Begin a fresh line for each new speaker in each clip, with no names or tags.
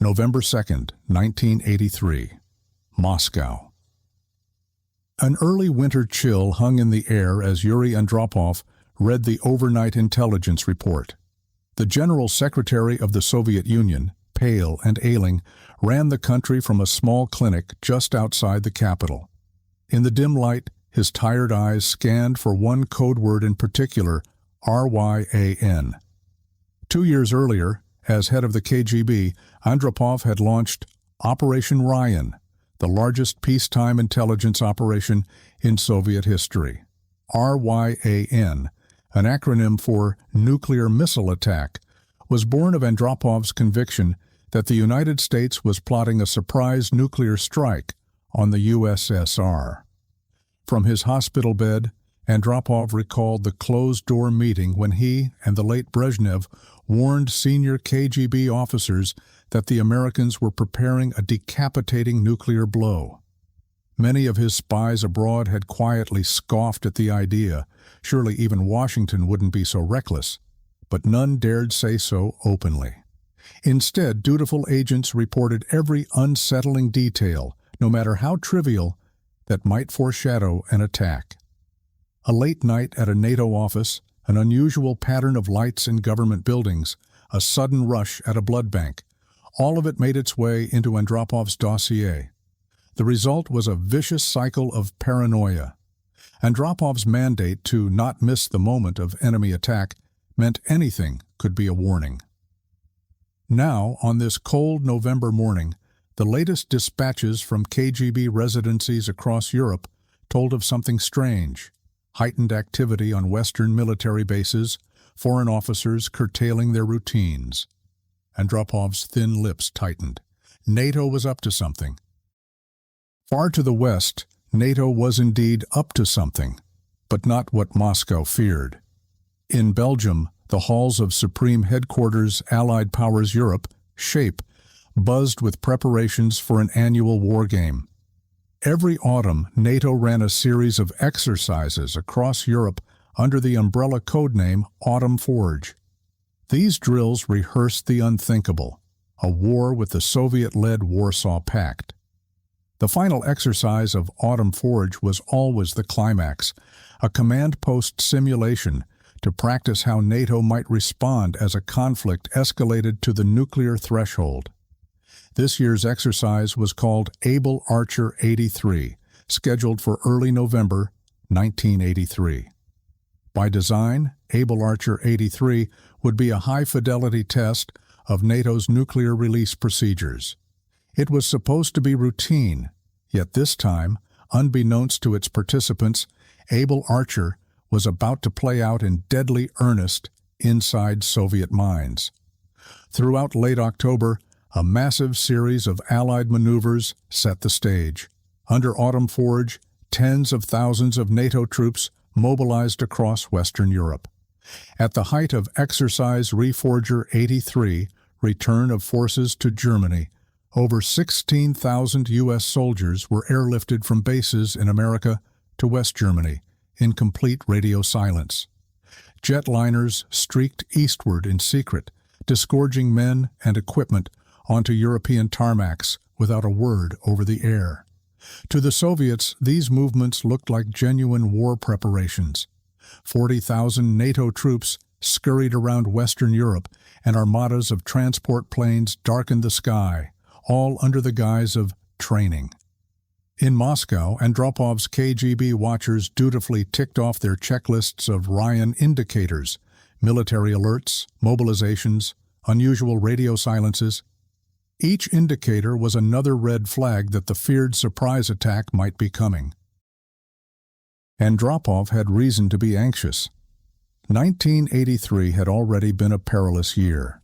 November 2nd, 1983, Moscow. An early winter chill hung in the air as Yuri Andropov read the overnight intelligence report. The General Secretary of the Soviet Union, pale and ailing, ran the country from a small clinic just outside the capital. In the dim light, his tired eyes scanned for one code word in particular, RYAN. 2 years earlier, as head of the KGB, Andropov had launched Operation Ryan, the largest peacetime intelligence operation in Soviet history. RYAN, an acronym for Nuclear Missile Attack, was born of Andropov's conviction that the United States was plotting a surprise nuclear strike on the USSR. From his hospital bed, Andropov recalled the closed-door meeting when he and the late Brezhnev warned senior KGB officers that the Americans were preparing a decapitating nuclear blow. Many of his spies abroad had quietly scoffed at the idea. Surely even Washington wouldn't be so reckless. But none dared say so openly. Instead, dutiful agents reported every unsettling detail, no matter how trivial, that might foreshadow an attack. A late night at a NATO office, an unusual pattern of lights in government buildings, a sudden rush at a blood bank. All of it made its way into Andropov's dossier. The result was a vicious cycle of paranoia. Andropov's mandate to not miss the moment of enemy attack meant anything could be a warning. Now, on this cold November morning, the latest dispatches from KGB residencies across Europe told of something strange. Heightened activity on Western military bases, foreign officers curtailing their routines. Andropov's thin lips tightened. NATO was up to something. Far to the west, NATO was indeed up to something, but not what Moscow feared. In Belgium, the halls of Supreme Headquarters Allied Powers Europe, SHAPE, buzzed with preparations for an annual war game. Every autumn, NATO ran a series of exercises across Europe under the umbrella codename Autumn Forge. These drills rehearsed the unthinkable, a war with the Soviet-led Warsaw Pact. The final exercise of Autumn Forge was always the climax, a command post simulation to practice how NATO might respond as a conflict escalated to the nuclear threshold. This year's exercise was called Able Archer 83, scheduled for early November 1983. By design, Able Archer 83 would be a high-fidelity test of NATO's nuclear release procedures. It was supposed to be routine, yet this time, unbeknownst to its participants, Able Archer was about to play out in deadly earnest inside Soviet minds. Throughout late October, a massive series of Allied maneuvers set the stage. Under Autumn Forge, tens of thousands of NATO troops mobilized across Western Europe. At the height of Exercise Reforger 83, Return of Forces to Germany, over 16,000 U.S. soldiers were airlifted from bases in America to West Germany in complete radio silence. Jetliners streaked eastward in secret, disgorging men and equipment onto European tarmacs without a word over the air. To the Soviets, these movements looked like genuine war preparations. 40,000 NATO troops scurried around Western Europe, and armadas of transport planes darkened the sky, all under the guise of training. In Moscow, Andropov's KGB watchers dutifully ticked off their checklists of Ryan indicators, military alerts, mobilizations, unusual radio silences. Each indicator was another red flag that the feared surprise attack might be coming. Andropov had reason to be anxious. 1983 had already been a perilous year.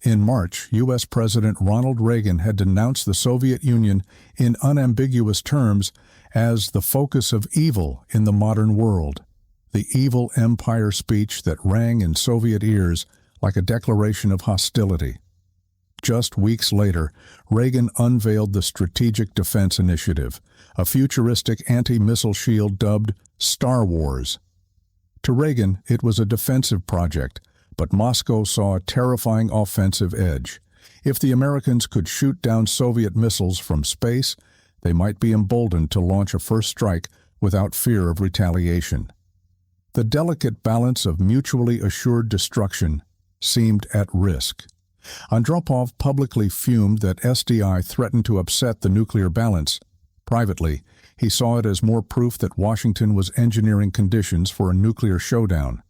In March, U.S. President Ronald Reagan had denounced the Soviet Union in unambiguous terms as the focus of evil in the modern world, the evil empire speech that rang in Soviet ears like a declaration of hostility. Just weeks later, Reagan unveiled the Strategic Defense Initiative, a futuristic anti-missile shield dubbed Star Wars. To Reagan, it was a defensive project, but Moscow saw a terrifying offensive edge. If the Americans could shoot down Soviet missiles from space, they might be emboldened to launch a first strike without fear of retaliation. The delicate balance of mutually assured destruction seemed at risk. Andropov publicly fumed that SDI threatened to upset the nuclear balance. Privately, he saw it as more proof that Washington was engineering conditions for a nuclear showdown.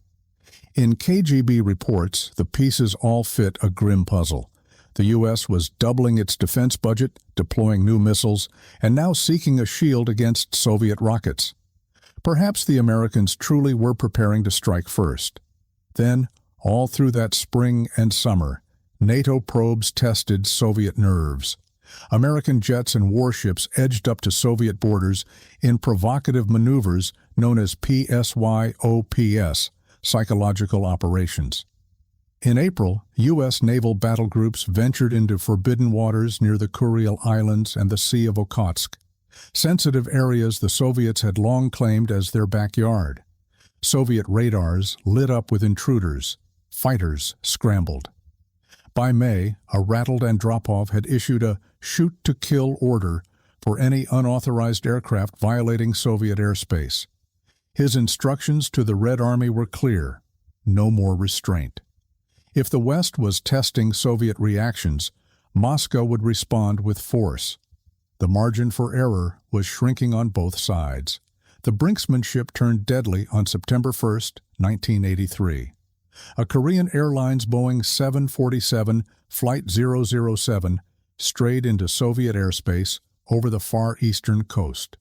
In KGB reports, the pieces all fit a grim puzzle. The U.S. was doubling its defense budget, deploying new missiles, and now seeking a shield against Soviet rockets. Perhaps the Americans truly were preparing to strike first. Then, all through that spring and summer, NATO probes tested Soviet nerves. American jets and warships edged up to Soviet borders in provocative maneuvers known as PSYOPS, psychological operations. In April, U.S. naval battle groups ventured into forbidden waters near the Kuril Islands and the Sea of Okhotsk, sensitive areas the Soviets had long claimed as their backyard. Soviet radars lit up with intruders. Fighters scrambled. By May, a rattled Andropov had issued a shoot-to-kill order for any unauthorized aircraft violating Soviet airspace. His instructions to the Red Army were clear: no more restraint. If the West was testing Soviet reactions, Moscow would respond with force. The margin for error was shrinking on both sides. The brinksmanship turned deadly on September 1, 1983. A Korean Airlines Boeing 747 Flight 007 strayed into Soviet airspace over the far eastern coast.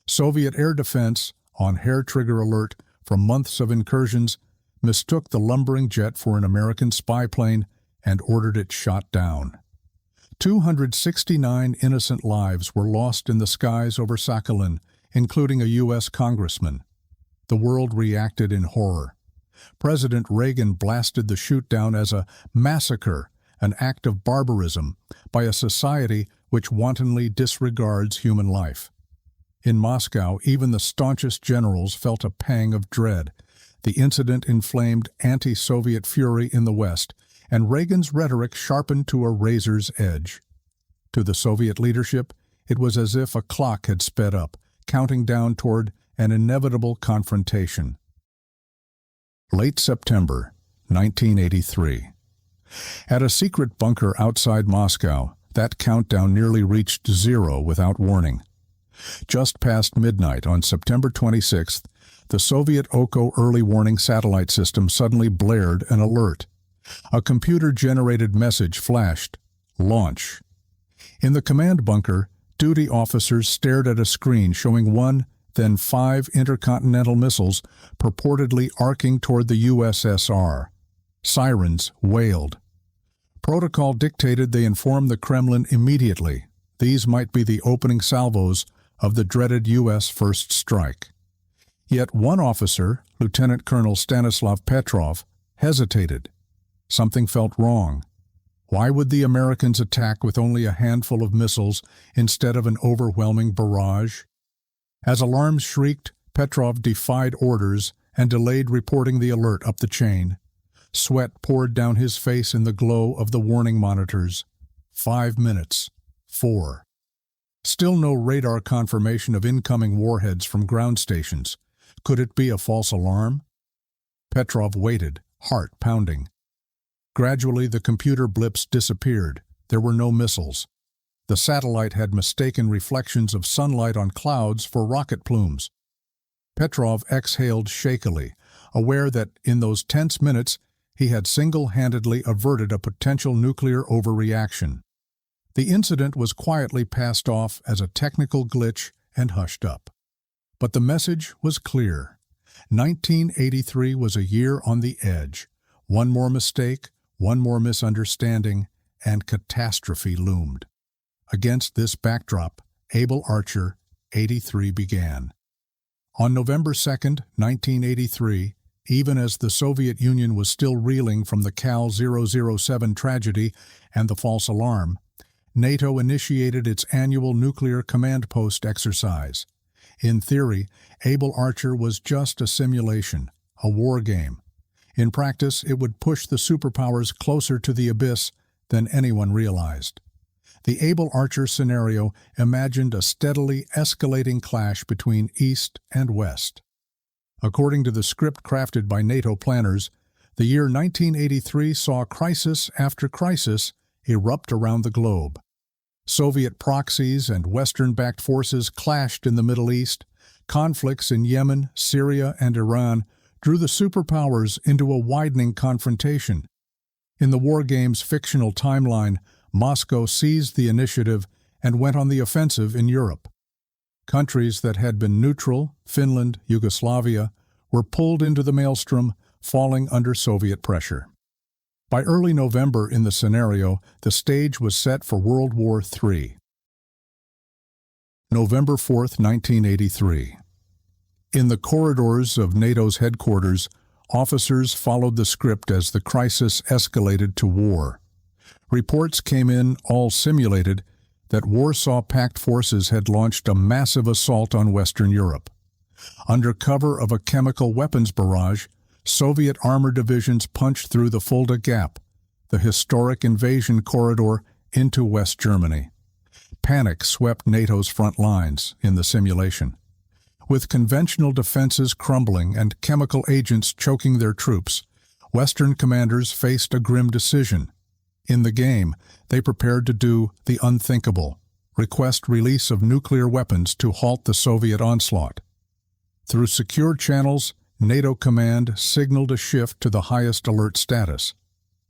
Soviet air defense, on hair-trigger alert from months of incursions, mistook the lumbering jet for an American spy plane and ordered it shot down. 269 innocent lives were lost in the skies over Sakhalin, including a U.S. congressman. The world reacted in horror. President Reagan blasted the shoot-down as a massacre, an act of barbarism, by a society which wantonly disregards human life. In Moscow, even the staunchest generals felt a pang of dread. The incident inflamed anti-Soviet fury in the West, and Reagan's rhetoric sharpened to a razor's edge. To the Soviet leadership, it was as if a clock had sped up, counting down toward an inevitable confrontation. Late September, 1983. At a secret bunker outside Moscow, that countdown nearly reached zero without warning. Just past midnight on September 26th, the Soviet Oko early warning satellite system suddenly blared an alert. A computer-generated message flashed: launch. In the command bunker, duty officers stared at a screen showing one, then 5 intercontinental missiles purportedly arcing toward the USSR. Sirens wailed. Protocol dictated they inform the Kremlin immediately. These might be the opening salvos of the dreaded U.S. first strike. Yet one officer, Lieutenant Colonel Stanislav Petrov, hesitated. Something felt wrong. Why would the Americans attack with only a handful of missiles instead of an overwhelming barrage? As alarms shrieked, Petrov defied orders and delayed reporting the alert up the chain. Sweat poured down his face in the glow of the warning monitors. 5 minutes. 4. Still no radar confirmation of incoming warheads from ground stations. Could it be a false alarm? Petrov waited, heart pounding. Gradually, the computer blips disappeared. There were no missiles. The satellite had mistaken reflections of sunlight on clouds for rocket plumes. Petrov exhaled shakily, aware that in those tense minutes he had single-handedly averted a potential nuclear overreaction. The incident was quietly passed off as a technical glitch and hushed up. But the message was clear. 1983 was a year on the edge. One more mistake, one more misunderstanding, and catastrophe loomed. Against this backdrop, Able Archer, 83 began. On November 2, 1983, even as the Soviet Union was still reeling from the Cal 007 tragedy and the false alarm, NATO initiated its annual nuclear command post exercise. In theory, Able Archer was just a simulation, a war game. In practice, it would push the superpowers closer to the abyss than anyone realized. The Able Archer scenario imagined a steadily escalating clash between East and West. According to the script crafted by NATO planners, the year 1983 saw crisis after crisis erupt around the globe. Soviet proxies and Western-backed forces clashed in the Middle East. Conflicts in Yemen, Syria, and Iran drew the superpowers into a widening confrontation. In the war game's fictional timeline, Moscow seized the initiative and went on the offensive in Europe. Countries that had been neutral, Finland, Yugoslavia, were pulled into the maelstrom, falling under Soviet pressure. By early November in the scenario, the stage was set for World War III. November 4, 1983. In the corridors of NATO's headquarters, officers followed the script as the crisis escalated to war. Reports came in, all simulated, that Warsaw Pact forces had launched a massive assault on Western Europe. Under cover of a chemical weapons barrage, Soviet armor divisions punched through the Fulda Gap, the historic invasion corridor, into West Germany. Panic swept NATO's front lines in the simulation. With conventional defenses crumbling and chemical agents choking their troops, Western commanders faced a grim decision. In the game, they prepared to do the unthinkable, request release of nuclear weapons to halt the Soviet onslaught. Through secure channels, NATO command signaled a shift to the highest alert status.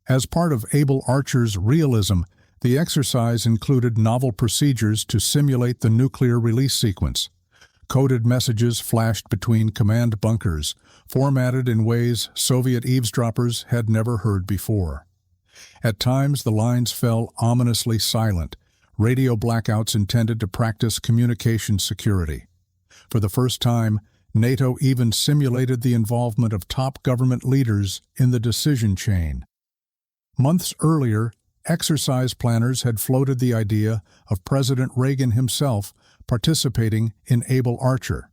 As part of Able Archer's realism, the exercise included novel procedures to simulate the nuclear release sequence. Coded messages flashed between command bunkers, formatted in ways Soviet eavesdroppers had never heard before. At times, the lines fell ominously silent, radio blackouts intended to practice communication security. For the first time, NATO even simulated the involvement of top government leaders in the decision chain. Months earlier, exercise planners had floated the idea of President Reagan himself participating in Able Archer,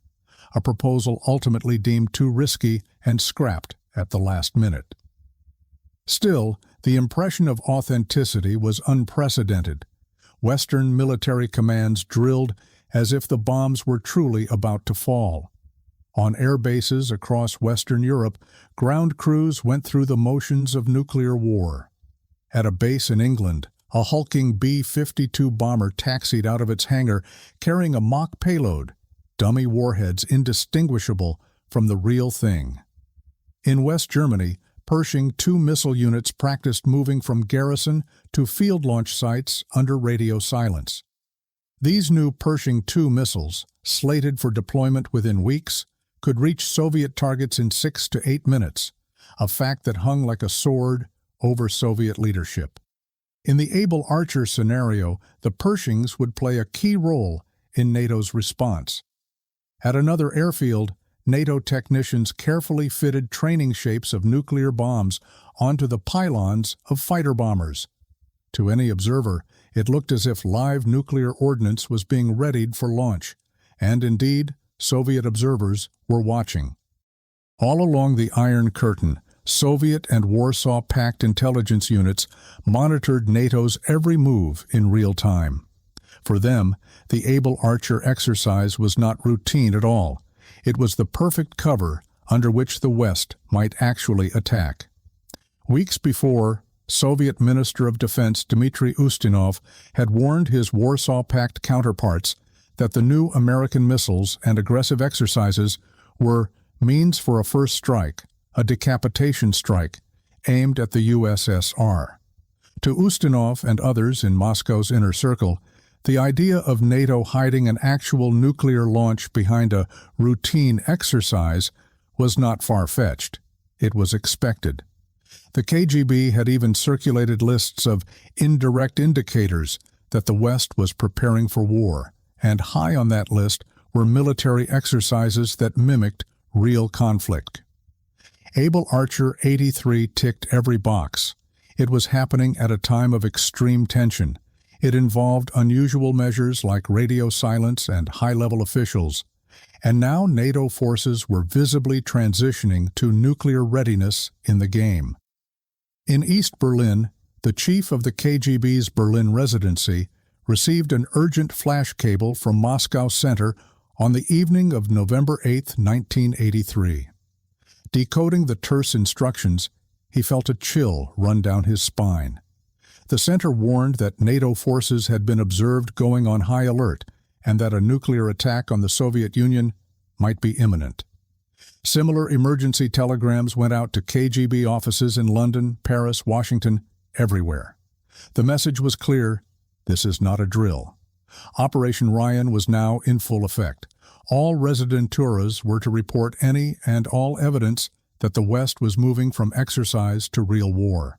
a proposal ultimately deemed too risky and scrapped at the last minute. Still, the impression of authenticity was unprecedented. Western military commands drilled as if the bombs were truly about to fall. On air bases across Western Europe, ground crews went through the motions of nuclear war. At a base in England, a hulking B-52 bomber taxied out of its hangar carrying a mock payload, dummy warheads indistinguishable from the real thing. In West Germany, Pershing II missile units practiced moving from garrison to field launch sites under radio silence. These new Pershing II missiles, slated for deployment within weeks, could reach Soviet targets in 6 to 8 minutes, a fact that hung like a sword over Soviet leadership. In the Able Archer scenario, the Pershings would play a key role in NATO's response. At another airfield, NATO technicians carefully fitted training shapes of nuclear bombs onto the pylons of fighter bombers. To any observer, it looked as if live nuclear ordnance was being readied for launch, and indeed, Soviet observers were watching. All along the Iron Curtain, Soviet and Warsaw Pact intelligence units monitored NATO's every move in real time. For them, the Able Archer exercise was not routine at all. It was the perfect cover under which the West might actually attack. Weeks before, Soviet Minister of Defense Dmitry Ustinov had warned his Warsaw Pact counterparts that the new American missiles and aggressive exercises were means for a first strike, a decapitation strike, aimed at the USSR. To Ustinov and others in Moscow's inner circle, the idea of NATO hiding an actual nuclear launch behind a routine exercise was not far-fetched. It was expected. The KGB had even circulated lists of indirect indicators that the West was preparing for war, and high on that list were military exercises that mimicked real conflict. Able Archer 83 ticked every box. It was happening at a time of extreme tension. It involved unusual measures like radio silence and high-level officials. And now NATO forces were visibly transitioning to nuclear readiness in the game. In East Berlin, the chief of the KGB's Berlin residency received an urgent flash cable from Moscow Center on the evening of November 8, 1983. Decoding the terse instructions, he felt a chill run down his spine. The center warned that NATO forces had been observed going on high alert and that a nuclear attack on the Soviet Union might be imminent. Similar emergency telegrams went out to KGB offices in London, Paris, Washington, everywhere. The message was clear: this is not a drill. Operation Ryan was now in full effect. All residenturas were to report any and all evidence that the West was moving from exercise to real war.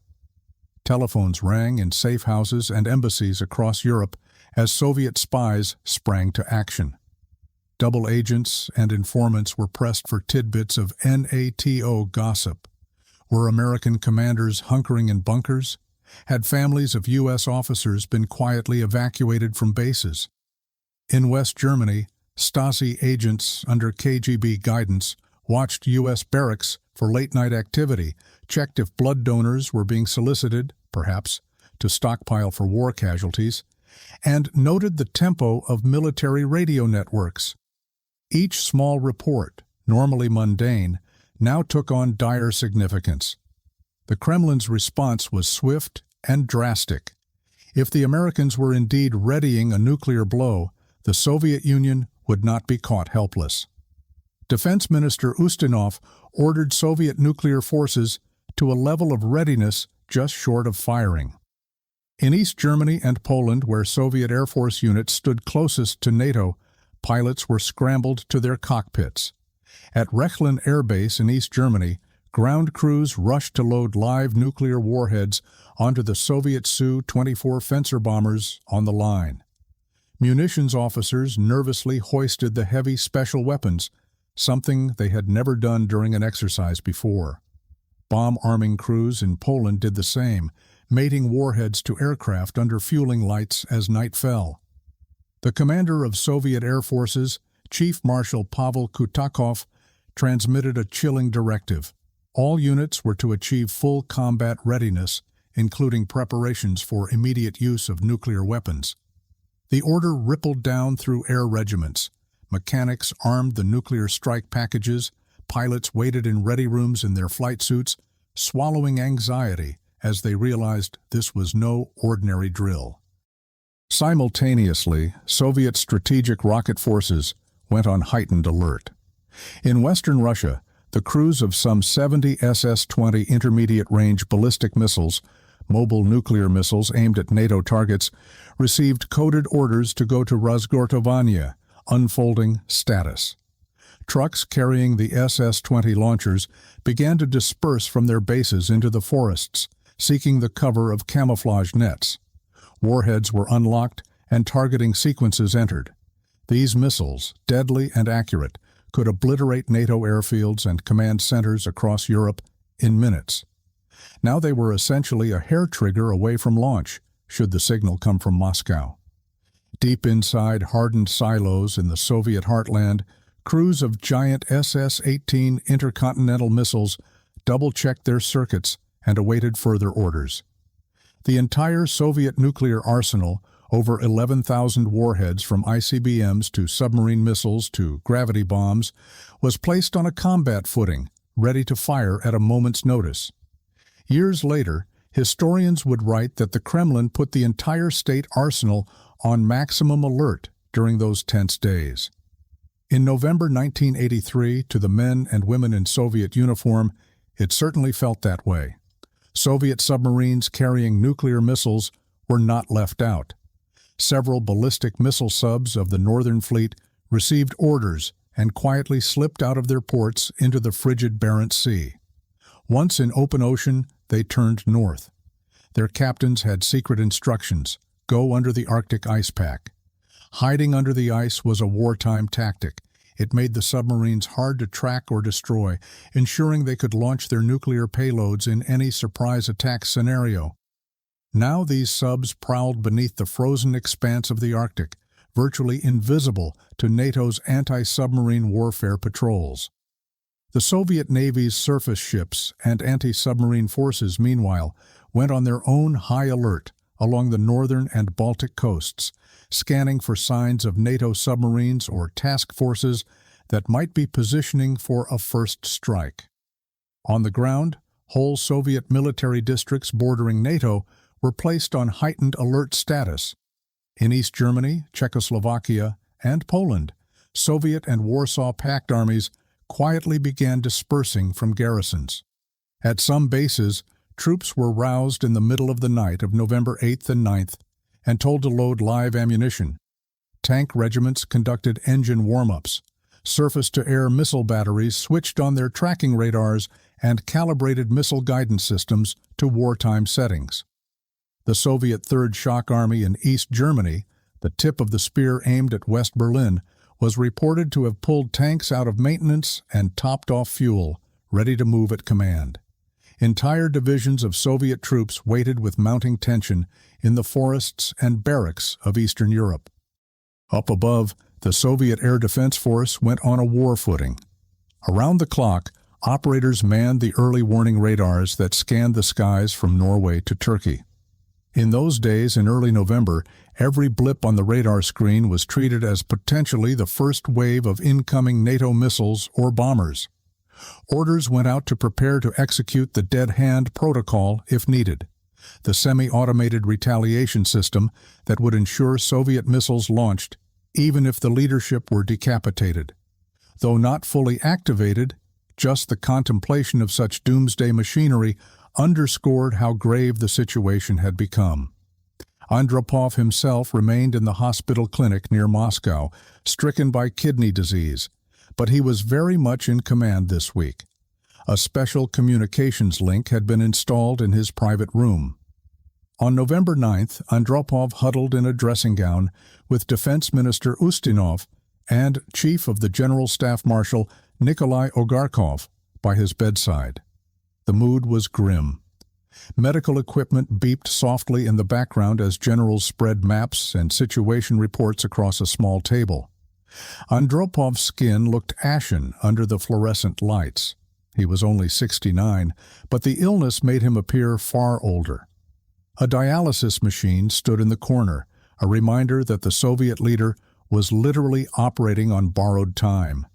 Telephones rang in safe houses and embassies across Europe as Soviet spies sprang to action. Double agents and informants were pressed for tidbits of NATO gossip. Were American commanders hunkering in bunkers? Had families of U.S. officers been quietly evacuated from bases? In West Germany, Stasi agents under KGB guidance watched U.S. barracks for late-night activity, checked if blood donors were being solicited, perhaps, to stockpile for war casualties, and noted the tempo of military radio networks. Each small report, normally mundane, now took on dire significance. The Kremlin's response was swift and drastic. If the Americans were indeed readying a nuclear blow, the Soviet Union would not be caught helpless. Defense Minister Ustinov ordered Soviet nuclear forces to a level of readiness just short of firing. In East Germany and Poland, where Soviet Air Force units stood closest to NATO, pilots were scrambled to their cockpits. At Rechlin Air Base in East Germany, ground crews rushed to load live nuclear warheads onto the Soviet Su-24 Fencer bombers on the line. Munitions officers nervously hoisted the heavy special weapons, something they had never done during an exercise before. Bomb-arming crews in Poland did the same, mating warheads to aircraft under fueling lights as night fell. The commander of Soviet Air Forces, Chief Marshal Pavel Kutakov, transmitted a chilling directive. All units were to achieve full combat readiness, including preparations for immediate use of nuclear weapons. The order rippled down through air regiments. Mechanics armed the nuclear strike packages, pilots waited in ready rooms in their flight suits, swallowing anxiety as they realized this was no ordinary drill. Simultaneously, Soviet strategic rocket forces went on heightened alert. In western Russia, the crews of some 70 SS-20 intermediate-range ballistic missiles, mobile nuclear missiles aimed at NATO targets, received coded orders to go to Razgortovanya, unfolding status. Trucks carrying the SS-20 launchers began to disperse from their bases into the forests, seeking the cover of camouflage nets. Warheads were unlocked and targeting sequences entered. These missiles, deadly and accurate, could obliterate NATO airfields and command centers across Europe in minutes. Now they were essentially a hair trigger away from launch, should the signal come from Moscow. Deep inside hardened silos in the Soviet heartland, crews of giant SS-18 intercontinental missiles double-checked their circuits and awaited further orders. The entire Soviet nuclear arsenal, over 11,000 warheads from ICBMs to submarine missiles to gravity bombs, was placed on a combat footing, ready to fire at a moment's notice. Years later, historians would write that the Kremlin put the entire state arsenal on maximum alert during those tense days. In November 1983, to the men and women in Soviet uniform, it certainly felt that way. Soviet submarines carrying nuclear missiles were not left out. Several ballistic missile subs of the Northern Fleet received orders and quietly slipped out of their ports into the frigid Barents Sea. Once in open ocean, they turned north. Their captains had secret instructions: go under the Arctic ice pack. Hiding under the ice was a wartime tactic. It made the submarines hard to track or destroy, ensuring they could launch their nuclear payloads in any surprise attack scenario. Now these subs prowled beneath the frozen expanse of the Arctic, virtually invisible to NATO's anti-submarine warfare patrols. The Soviet Navy's surface ships and anti-submarine forces, meanwhile, went on their own high alert along the northern and Baltic coasts, scanning for signs of NATO submarines or task forces that might be positioning for a first strike. On the ground, whole Soviet military districts bordering NATO were placed on heightened alert status. In East Germany, Czechoslovakia, and Poland, Soviet and Warsaw Pact armies quietly began dispersing from garrisons. At some bases, troops were roused in the middle of the night of November 8th and 9th and told to load live ammunition. Tank regiments conducted engine warm-ups. Surface-to-air missile batteries switched on their tracking radars and calibrated missile guidance systems to wartime settings. The Soviet Third Shock Army in East Germany, the tip of the spear aimed at West Berlin, was reported to have pulled tanks out of maintenance and topped off fuel, ready to move at command. Entire divisions of Soviet troops waited with mounting tension in the forests and barracks of Eastern Europe. Up above, the Soviet Air Defense Force went on a war footing. Around the clock, operators manned the early warning radars that scanned the skies from Norway to Turkey. In those days, in early November, every blip on the radar screen was treated as potentially the first wave of incoming NATO missiles or bombers. Orders went out to prepare to execute the dead hand protocol if needed, the semi-automated retaliation system that would ensure Soviet missiles launched even if the leadership were decapitated. Though not fully activated, just the contemplation of such doomsday machinery underscored how grave the situation had become. Andropov himself remained in the hospital clinic near Moscow, stricken by kidney disease, but he was very much in command this week. A special communications link had been installed in his private room. On November 9th, Andropov huddled in a dressing gown with Defense Minister Ustinov and Chief of the General Staff Marshal Nikolai Ogarkov by his bedside. The mood was grim. Medical equipment beeped softly in the background as generals spread maps and situation reports across a small table. Andropov's skin looked ashen under the fluorescent lights. He was only 69, but the illness made him appear far older. A dialysis machine stood in the corner, a reminder that the Soviet leader was literally operating on borrowed time.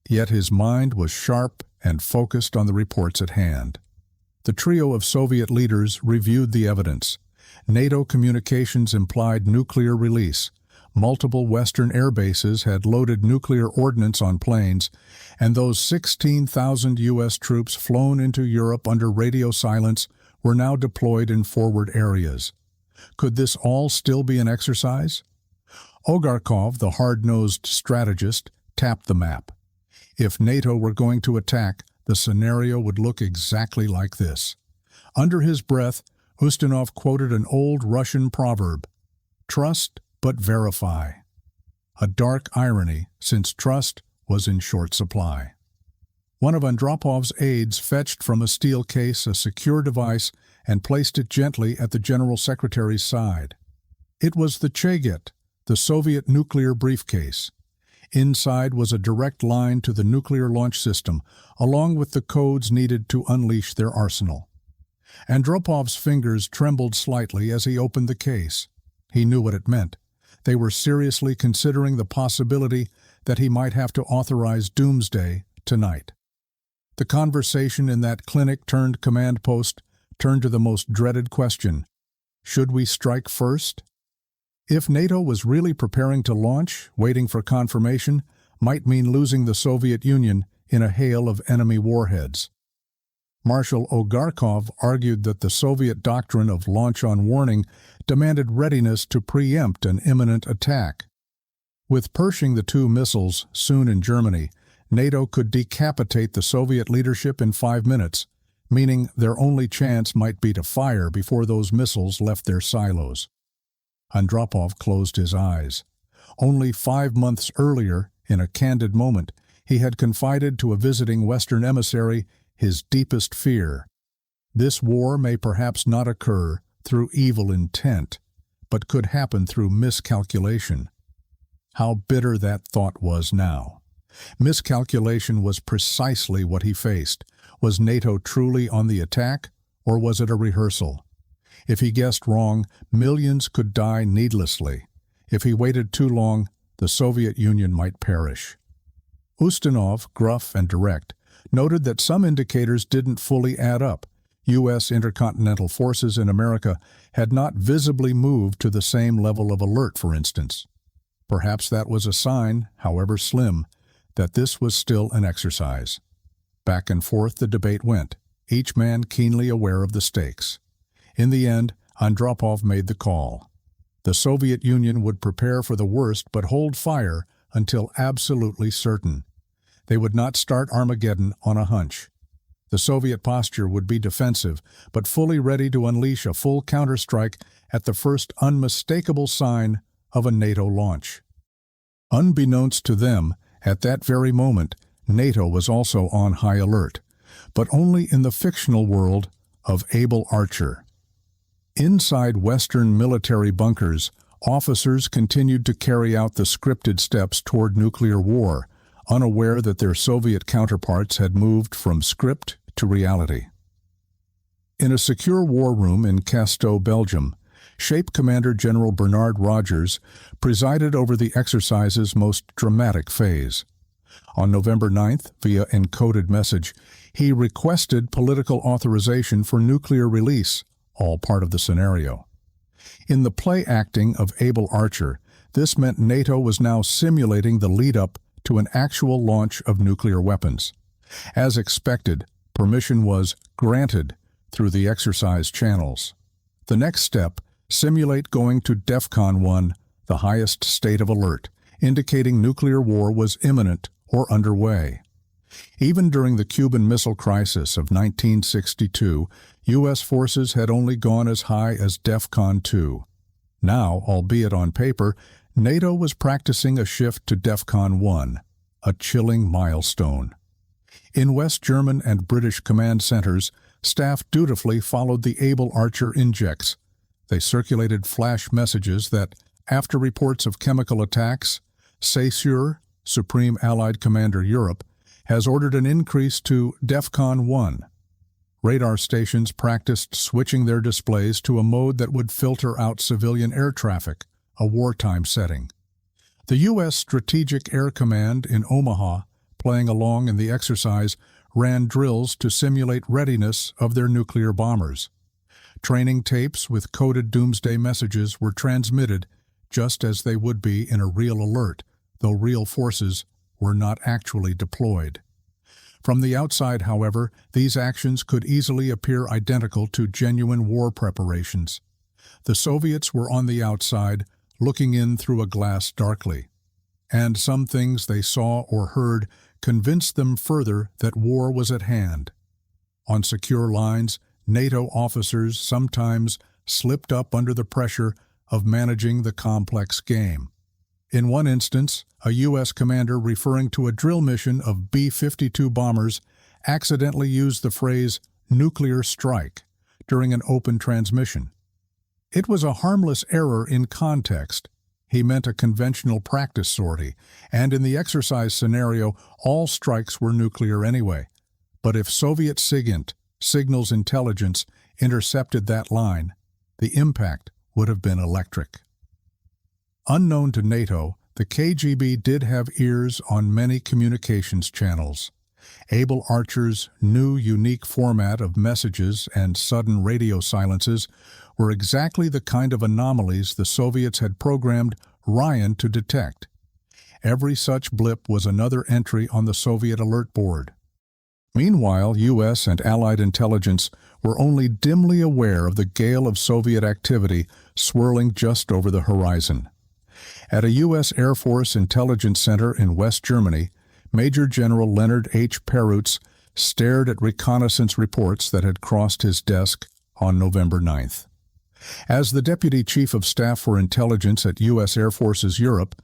Yet his mind was sharp and focused on the reports at hand. The trio of Soviet leaders reviewed the evidence. NATO communications implied nuclear release. Multiple Western air bases had loaded nuclear ordnance on planes, and those 16,000 U.S. troops flown into Europe under radio silence were now deployed in forward areas. Could this all still be an exercise? Ogarkov, the hard-nosed strategist, tapped the map. If NATO were going to attack, the scenario would look exactly like this. Under his breath, Ustinov quoted an old Russian proverb, "Trust but verify." A dark irony, since trust was in short supply. One of Andropov's aides fetched from a steel case a secure device and placed it gently at the General Secretary's side. It was the Cheget, the Soviet nuclear briefcase. Inside was a direct line to the nuclear launch system, along with the codes needed to unleash their arsenal. Andropov's fingers trembled slightly as he opened the case. He knew what it meant. They were seriously considering the possibility that he might have to authorize doomsday tonight. The conversation in that clinic-turned-command post turned to the most dreaded question: should we strike first? If NATO was really preparing to launch, waiting for confirmation might mean losing the Soviet Union in a hail of enemy warheads. Marshal Ogarkov argued that the Soviet doctrine of launch on warning demanded readiness to preempt an imminent attack. With Pershing the 2 missiles soon in Germany, NATO could decapitate the Soviet leadership in 5 minutes, meaning their only chance might be to fire before those missiles left their silos. Andropov closed his eyes. Only 5 months earlier, in a candid moment, he had confided to a visiting Western emissary his deepest fear. This war may perhaps not occur through evil intent, but could happen through miscalculation. How bitter that thought was now. Miscalculation was precisely what he faced. Was NATO truly on the attack, or was it a rehearsal? If he guessed wrong, millions could die needlessly. If he waited too long, the Soviet Union might perish. Ustinov, gruff and direct, noted that some indicators didn't fully add up. U.S. intercontinental forces in America had not visibly moved to the same level of alert, for instance. Perhaps that was a sign, however slim, that this was still an exercise. Back and forth the debate went, each man keenly aware of the stakes. In the end, Andropov made the call. The Soviet Union would prepare for the worst but hold fire until absolutely certain. They would not start Armageddon on a hunch. The Soviet posture would be defensive, but fully ready to unleash a full counterstrike at the first unmistakable sign of a NATO launch. Unbeknownst to them, at that very moment, NATO was also on high alert, but only in the fictional world of Able Archer. Inside Western military bunkers, officers continued to carry out the scripted steps toward nuclear war, unaware that their Soviet counterparts had moved from script to reality. In a secure war room in Casteau, Belgium, Shape Commander General Bernard Rogers presided over the exercise's most dramatic phase. On November 9th, via encoded message, he requested political authorization for nuclear release, all part of the scenario. In the play acting of Able Archer, this meant NATO was now simulating the lead-up to an actual launch of nuclear weapons. As expected, permission was granted through the exercise channels. The next step, simulate going to DEFCON 1, the highest state of alert, indicating nuclear war was imminent or underway. Even during the Cuban Missile Crisis of 1962, U.S. forces had only gone as high as DEFCON 2. Now, albeit on paper, NATO was practicing a shift to DEFCON 1, a chilling milestone. In West German and British command centers, staff dutifully followed the Able Archer injects. They circulated flash messages that, after reports of chemical attacks, Saussure, Supreme Allied Commander Europe, has ordered an increase to DEFCON 1. Radar stations practiced switching their displays to a mode that would filter out civilian air traffic, a wartime setting. The U.S. Strategic Air Command in Omaha, playing along in the exercise, ran drills to simulate readiness of their nuclear bombers. Training tapes with coded doomsday messages were transmitted just as they would be in a real alert, though real forces were not actually deployed. From the outside, however, these actions could easily appear identical to genuine war preparations. The Soviets were on the outside, looking in through a glass darkly. And some things they saw or heard convinced them further that war was at hand. On secure lines, NATO officers sometimes slipped up under the pressure of managing the complex game. In one instance, a U.S. commander referring to a drill mission of B-52 bombers accidentally used the phrase nuclear strike during an open transmission. It was a harmless error in context. He meant a conventional practice sortie, and in the exercise scenario, all strikes were nuclear anyway. But if Soviet SIGINT, signals intelligence, intercepted that line, the impact would have been electric. Unknown to NATO, the KGB did have ears on many communications channels. Able Archer's new unique format of messages and sudden radio silences were exactly the kind of anomalies the Soviets had programmed Ryan to detect. Every such blip was another entry on the Soviet alert board. Meanwhile, U.S. and Allied intelligence were only dimly aware of the gale of Soviet activity swirling just over the horizon. At a U.S. Air Force intelligence center in West Germany, Major General Leonard Perroots stared at reconnaissance reports that had crossed his desk on November 9th. As the Deputy Chief of Staff for Intelligence at U.S. Air Forces Europe,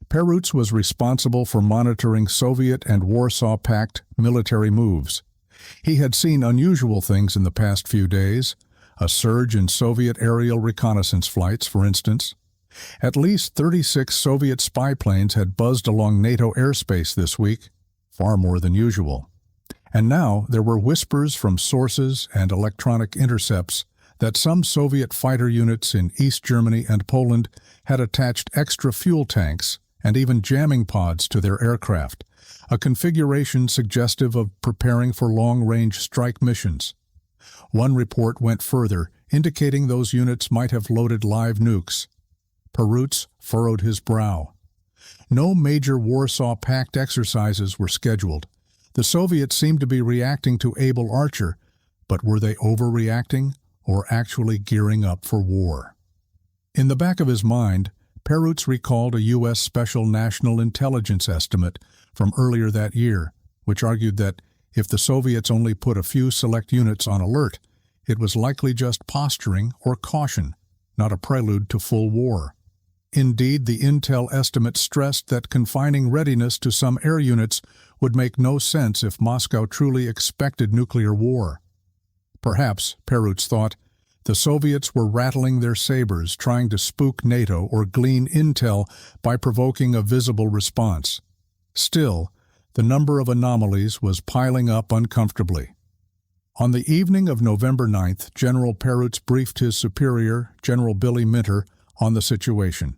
Perroots was responsible for monitoring Soviet and Warsaw Pact military moves. He had seen unusual things in the past few days, a surge in Soviet aerial reconnaissance flights, for instance. At least 36 Soviet spy planes had buzzed along NATO airspace this week, far more than usual. And now there were whispers from sources and electronic intercepts that some Soviet fighter units in East Germany and Poland had attached extra fuel tanks and even jamming pods to their aircraft, a configuration suggestive of preparing for long-range strike missions. One report went further, indicating those units might have loaded live nukes. Perroots furrowed his brow. No major Warsaw Pact exercises were scheduled. The Soviets seemed to be reacting to Able Archer, but were they overreacting or actually gearing up for war? In the back of his mind, Perroots recalled a U.S. Special National Intelligence estimate from earlier that year, which argued that if the Soviets only put a few select units on alert, it was likely just posturing or caution, not a prelude to full war. Indeed, the intel estimate stressed that confining readiness to some air units would make no sense if Moscow truly expected nuclear war. Perhaps, Perroots thought, the Soviets were rattling their sabers, trying to spook NATO or glean intel by provoking a visible response. Still, the number of anomalies was piling up uncomfortably. On the evening of November 9th, General Perroots briefed his superior, General Billy Minter, on the situation.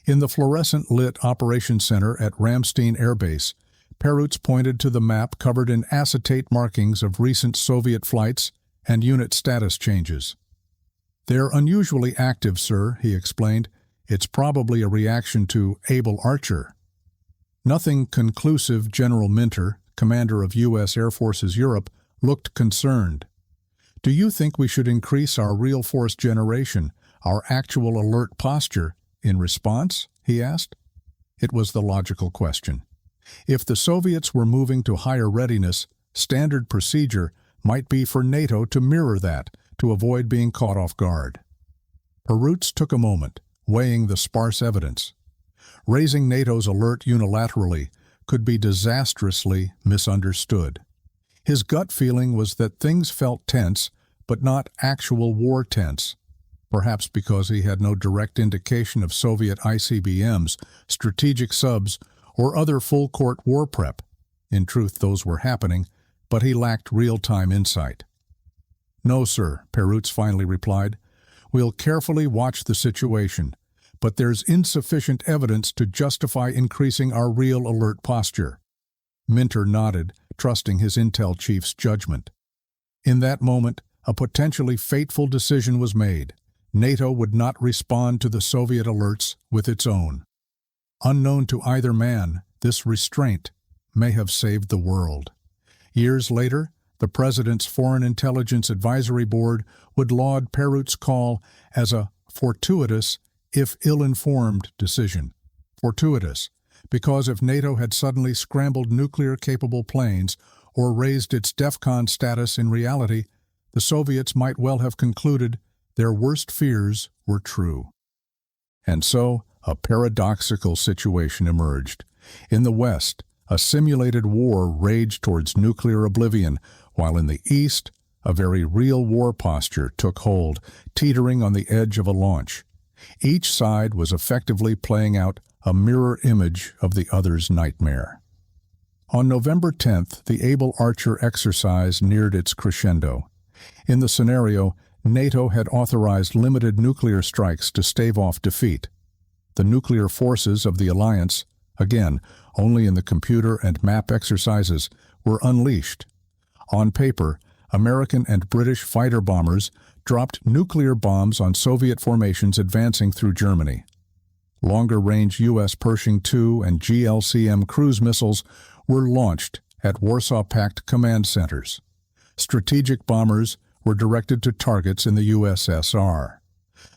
In the fluorescent-lit Operations Center at Ramstein Air Base, Perroots pointed to the map covered in acetate markings of recent Soviet flights and unit status changes. "They're unusually active, sir," he explained. "It's probably a reaction to Able Archer." Nothing conclusive. General Minter, commander of U.S. Air Forces Europe, looked concerned. "Do you think we should increase our real force generation, our actual alert posture, in response?" he asked. It was the logical question. If the Soviets were moving to higher readiness, standard procedure might be for NATO to mirror that, to avoid being caught off guard. Perroots took a moment, weighing the sparse evidence. Raising NATO's alert unilaterally could be disastrously misunderstood. His gut feeling was that things felt tense, but not actual war tense, perhaps because he had no direct indication of Soviet ICBMs, strategic subs, or other full-court war prep. In truth, those were happening, but he lacked real-time insight. "No, sir," Perroots finally replied. "We'll carefully watch the situation, but there's insufficient evidence to justify increasing our real alert posture." Minter nodded, trusting his intel chief's judgment. In that moment, a potentially fateful decision was made. NATO would not respond to the Soviet alerts with its own. Unknown to either man, this restraint may have saved the world. Years later, the President's Foreign Intelligence Advisory Board would laud Perroots' call as a fortuitous, if ill-informed, decision. Fortuitous, because if NATO had suddenly scrambled nuclear-capable planes or raised its DEFCON status in reality, the Soviets might well have concluded their worst fears were true. And so, a paradoxical situation emerged. In the West, a simulated war raged towards nuclear oblivion, while in the East, a very real war posture took hold, teetering on the edge of a launch. Each side was effectively playing out a mirror image of the other's nightmare. On November 10th, the Able Archer exercise neared its crescendo. In the scenario, NATO had authorized limited nuclear strikes to stave off defeat. The nuclear forces of the alliance, again, only in the computer and map exercises, were unleashed. On paper, American and British fighter bombers dropped nuclear bombs on Soviet formations advancing through Germany. Longer-range U.S. Pershing II and GLCM cruise missiles were launched at Warsaw Pact command centers. Strategic bombers were directed to targets in the USSR.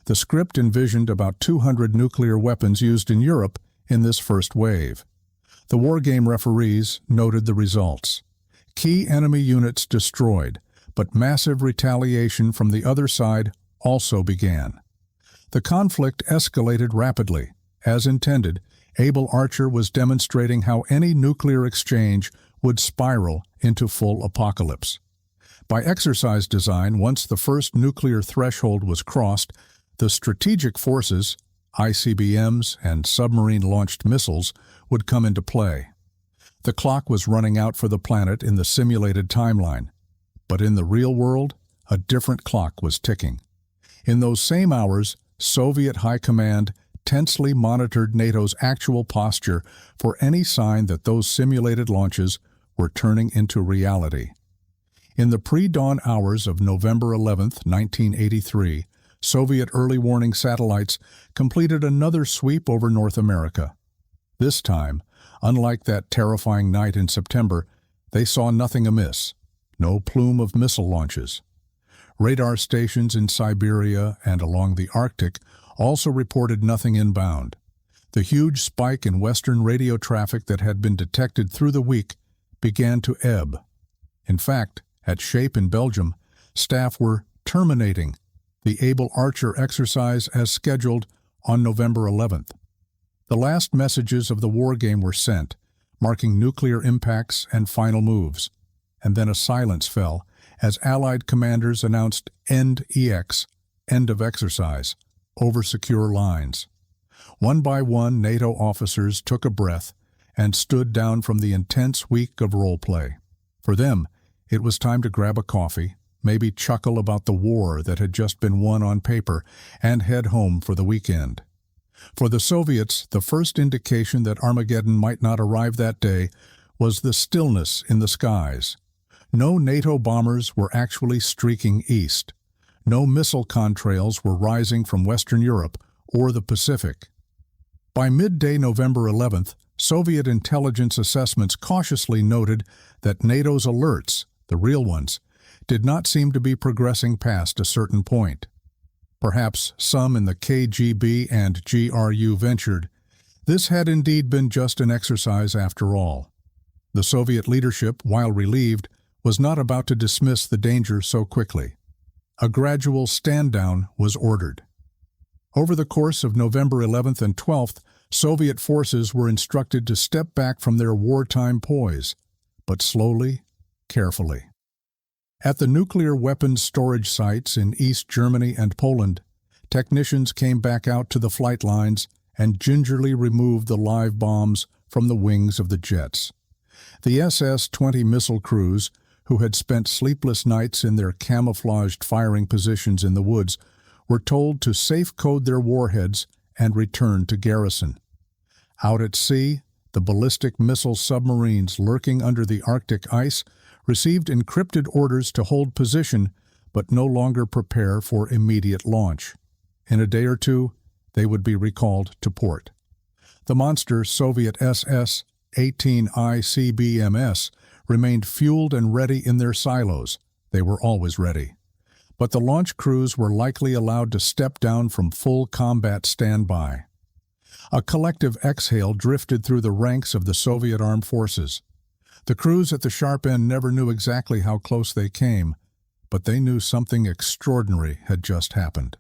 The script envisioned about 200 nuclear weapons used in Europe in this first wave. The wargame referees noted the results. Key enemy units destroyed, but massive retaliation from the other side also began. The conflict escalated rapidly. As intended, Able Archer was demonstrating how any nuclear exchange would spiral into full apocalypse. By exercise design, once the first nuclear threshold was crossed, the strategic forces, ICBMs and submarine-launched missiles would come into play. The clock was running out for the planet in the simulated timeline, but in the real world, a different clock was ticking. In those same hours, Soviet High Command tensely monitored NATO's actual posture for any sign that those simulated launches were turning into reality. In the pre-dawn hours of November 11, 1983, Soviet early warning satellites completed another sweep over North America. This time, unlike that terrifying night in September, they saw nothing amiss, no plume of missile launches. Radar stations in Siberia and along the Arctic also reported nothing inbound. The huge spike in Western radio traffic that had been detected through the week began to ebb. In fact, at Shape in Belgium, staff were terminating the Able Archer exercise as scheduled on November 11th. The last messages of the war game were sent, marking nuclear impacts and final moves, and then a silence fell as Allied commanders announced End EX, end of exercise, over secure lines. One by one, NATO officers took a breath and stood down from the intense week of role-play. For them, it was time to grab a coffee, maybe chuckle about the war that had just been won on paper, and head home for the weekend. For the Soviets, the first indication that Armageddon might not arrive that day was the stillness in the skies. No NATO bombers were actually streaking east. No missile contrails were rising from Western Europe or the Pacific. By midday November 11th, Soviet intelligence assessments cautiously noted that NATO's alerts, the real ones, did not seem to be progressing past a certain point. Perhaps some in the KGB and GRU ventured. This had indeed been just an exercise after all. The Soviet leadership, while relieved, was not about to dismiss the danger so quickly. A gradual stand-down was ordered. Over the course of November 11th and 12th, Soviet forces were instructed to step back from their wartime poise, but slowly, carefully. At the nuclear weapons storage sites in East Germany and Poland, technicians came back out to the flight lines and gingerly removed the live bombs from the wings of the jets. The SS-20 missile crews, who had spent sleepless nights in their camouflaged firing positions in the woods, were told to safe-code their warheads and return to garrison. Out at sea, the ballistic missile submarines lurking under the Arctic ice received encrypted orders to hold position but no longer prepare for immediate launch. In a day or two, they would be recalled to port. The monster Soviet SS-18 ICBMs remained fueled and ready in their silos. They were always ready. But the launch crews were likely allowed to step down from full combat standby. A collective exhale drifted through the ranks of the Soviet armed forces. The crews at the sharp end never knew exactly how close they came, but they knew something extraordinary had just happened.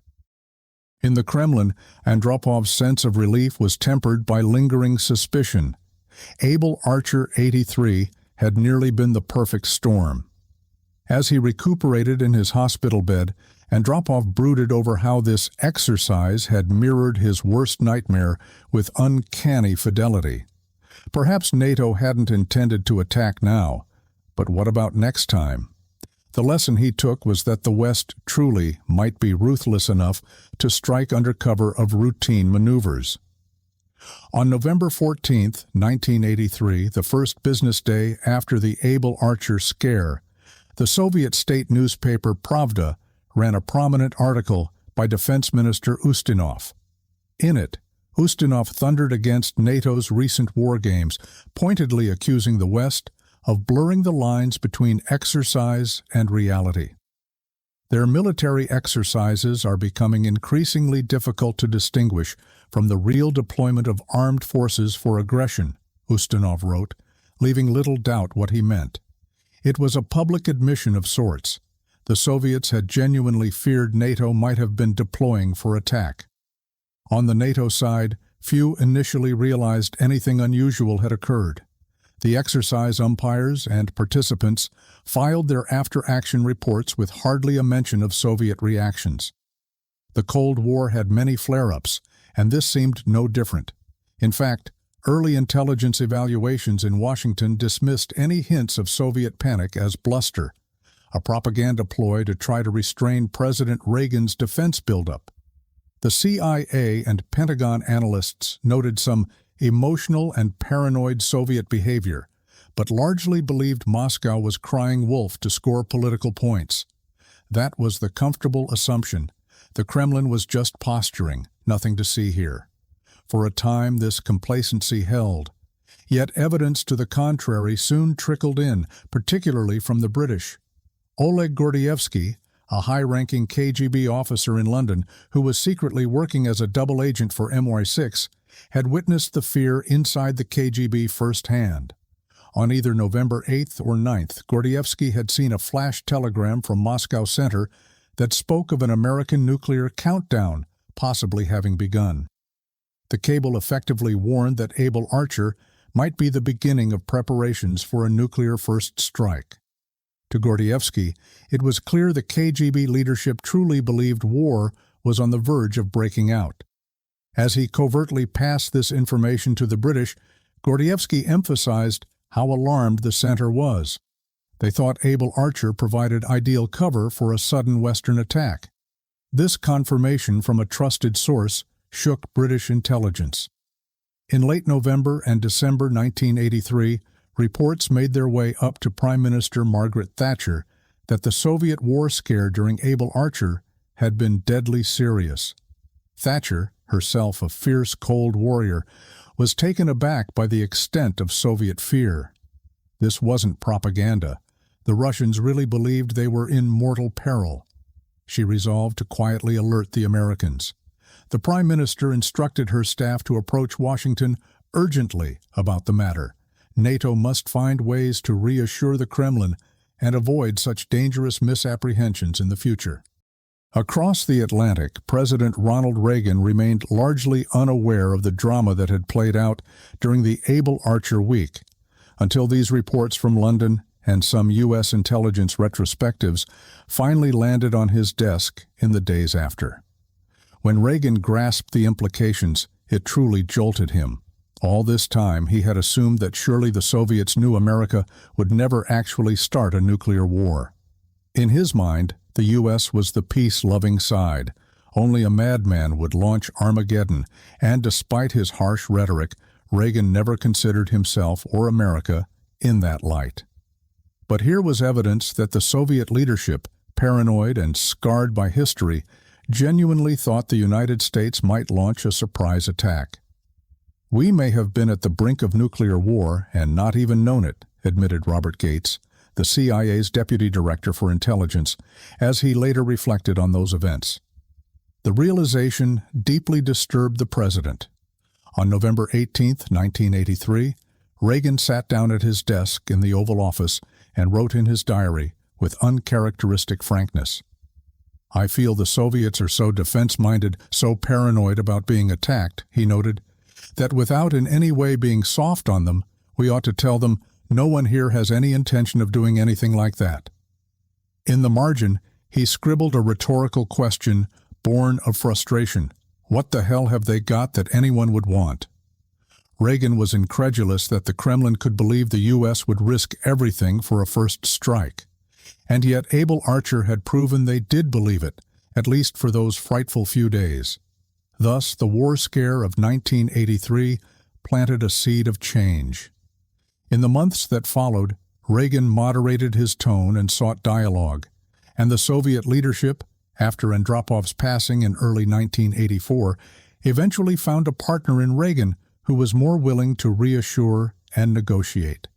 In the Kremlin, Andropov's sense of relief was tempered by lingering suspicion. Able Archer 83 had nearly been the perfect storm. As he recuperated in his hospital bed, Andropov brooded over how this exercise had mirrored his worst nightmare with uncanny fidelity. Perhaps NATO hadn't intended to attack now, but what about next time? The lesson he took was that the West truly might be ruthless enough to strike under cover of routine maneuvers. On November 14, 1983, the first business day after the Able Archer scare, the Soviet state newspaper Pravda ran a prominent article by Defense Minister Ustinov. In it, Ustinov thundered against NATO's recent war games, pointedly accusing the West of blurring the lines between exercise and reality. Their military exercises are becoming increasingly difficult to distinguish from the real deployment of armed forces for aggression, Ustinov wrote, leaving little doubt what he meant. It was a public admission of sorts. The Soviets had genuinely feared NATO might have been deploying for attack. On the NATO side, few initially realized anything unusual had occurred. The exercise umpires and participants filed their after-action reports with hardly a mention of Soviet reactions. The Cold War had many flare-ups, and this seemed no different. In fact, early intelligence evaluations in Washington dismissed any hints of Soviet panic as bluster, a propaganda ploy to try to restrain President Reagan's defense buildup. The CIA and Pentagon analysts noted some emotional and paranoid Soviet behavior, but largely believed Moscow was crying wolf to score political points. That was the comfortable assumption. The Kremlin was just posturing, nothing to see here. For a time, this complacency held. Yet evidence to the contrary soon trickled in, particularly from the British. Oleg Gordievsky, a high-ranking KGB officer in London who was secretly working as a double agent for MI6, had witnessed the fear inside the KGB firsthand. On either November 8th or 9th, Gordievsky had seen a flash telegram from Moscow Center that spoke of an American nuclear countdown possibly having begun. The cable effectively warned that Able Archer might be the beginning of preparations for a nuclear first strike. To Gordievsky, it was clear the KGB leadership truly believed war was on the verge of breaking out. As he covertly passed this information to the British, Gordievsky emphasized how alarmed the center was. They thought Able Archer provided ideal cover for a sudden Western attack. This confirmation from a trusted source shook British intelligence. In late November and December 1983, reports made their way up to Prime Minister Margaret Thatcher that the Soviet war scare during Able Archer had been deadly serious. Thatcher, herself a fierce Cold Warrior, was taken aback by the extent of Soviet fear. This wasn't propaganda. The Russians really believed they were in mortal peril. She resolved to quietly alert the Americans. The Prime Minister instructed her staff to approach Washington urgently about the matter. NATO must find ways to reassure the Kremlin and avoid such dangerous misapprehensions in the future. Across the Atlantic, President Ronald Reagan remained largely unaware of the drama that had played out during the Able Archer week, until these reports from London and some U.S. intelligence retrospectives finally landed on his desk in the days after. When Reagan grasped the implications, it truly jolted him. All this time, he had assumed that surely the Soviets knew America would never actually start a nuclear war. In his mind, the U.S. was the peace-loving side. Only a madman would launch Armageddon, and despite his harsh rhetoric, Reagan never considered himself or America in that light. But here was evidence that the Soviet leadership, paranoid and scarred by history, genuinely thought the United States might launch a surprise attack. "We may have been at the brink of nuclear war and not even known it," admitted Robert Gates, the CIA's deputy director for intelligence, as he later reflected on those events. The realization deeply disturbed the president. On November 18, 1983, Reagan sat down at his desk in the Oval Office and wrote in his diary with uncharacteristic frankness, "I feel the Soviets are so defense-minded, so paranoid about being attacked," he noted, "that without in any way being soft on them, we ought to tell them no one here has any intention of doing anything like that." In the margin, he scribbled a rhetorical question born of frustration. What the hell have they got that anyone would want? Reagan was incredulous that the Kremlin could believe the U.S. would risk everything for a first strike. And yet Able Archer had proven they did believe it, at least for those frightful few days. Thus, the war scare of 1983 planted a seed of change. In the months that followed, Reagan moderated his tone and sought dialogue, and the Soviet leadership, after Andropov's passing in early 1984, eventually found a partner in Reagan who was more willing to reassure and negotiate.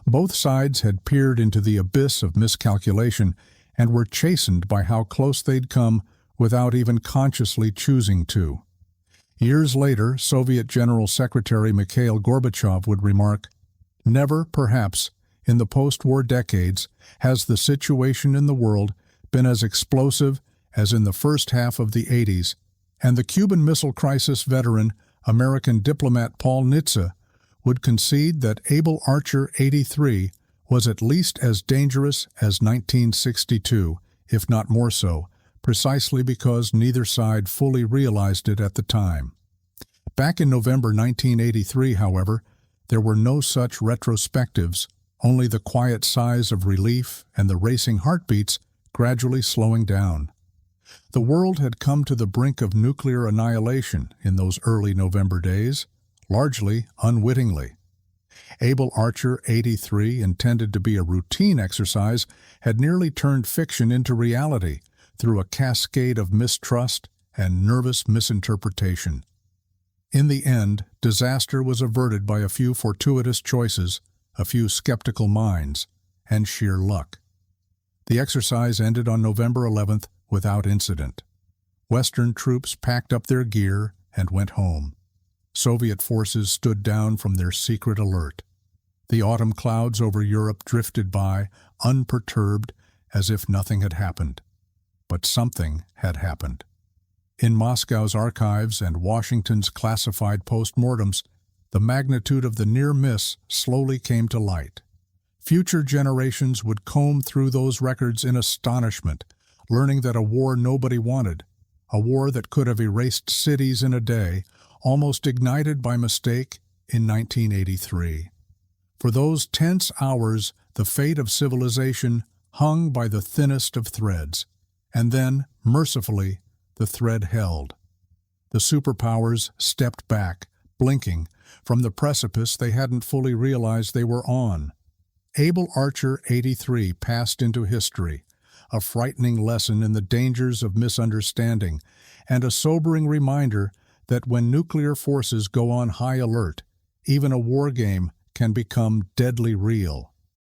Both sides had peered into the abyss of miscalculation and were chastened by how close they'd come without even consciously choosing to. Years later, Soviet General Secretary Mikhail Gorbachev would remark, "Never, perhaps, in the post-war decades, has the situation in the world been as explosive as in the first half of the 80s, and the Cuban Missile Crisis veteran, American diplomat Paul Nitze, would concede that Able Archer 83 was at least as dangerous as 1962, if not more so, precisely because neither side fully realized it at the time." Back in November 1983, however, there were no such retrospectives, only the quiet sighs of relief and the racing heartbeats gradually slowing down. The world had come to the brink of nuclear annihilation in those early November days, largely unwittingly. Able Archer 83, intended to be a routine exercise, had nearly turned fiction into reality through a cascade of mistrust and nervous misinterpretation. In the end, disaster was averted by a few fortuitous choices, a few skeptical minds, and sheer luck. The exercise ended on November 11th without incident. Western troops packed up their gear and went home. Soviet forces stood down from their secret alert. The autumn clouds over Europe drifted by, unperturbed, as if nothing had happened. But something had happened. In Moscow's archives and Washington's classified postmortems, the magnitude of the near miss slowly came to light. Future generations would comb through those records in astonishment, learning that a war nobody wanted, a war that could have erased cities in a day, almost ignited by mistake in 1983. For those tense hours, the fate of civilization hung by the thinnest of threads, and then, mercifully, the thread held. The superpowers stepped back, blinking, from the precipice they hadn't fully realized they were on. Able Archer 83 passed into history, a frightening lesson in the dangers of misunderstanding, and a sobering reminder that when nuclear forces go on high alert, even a war game can become deadly real.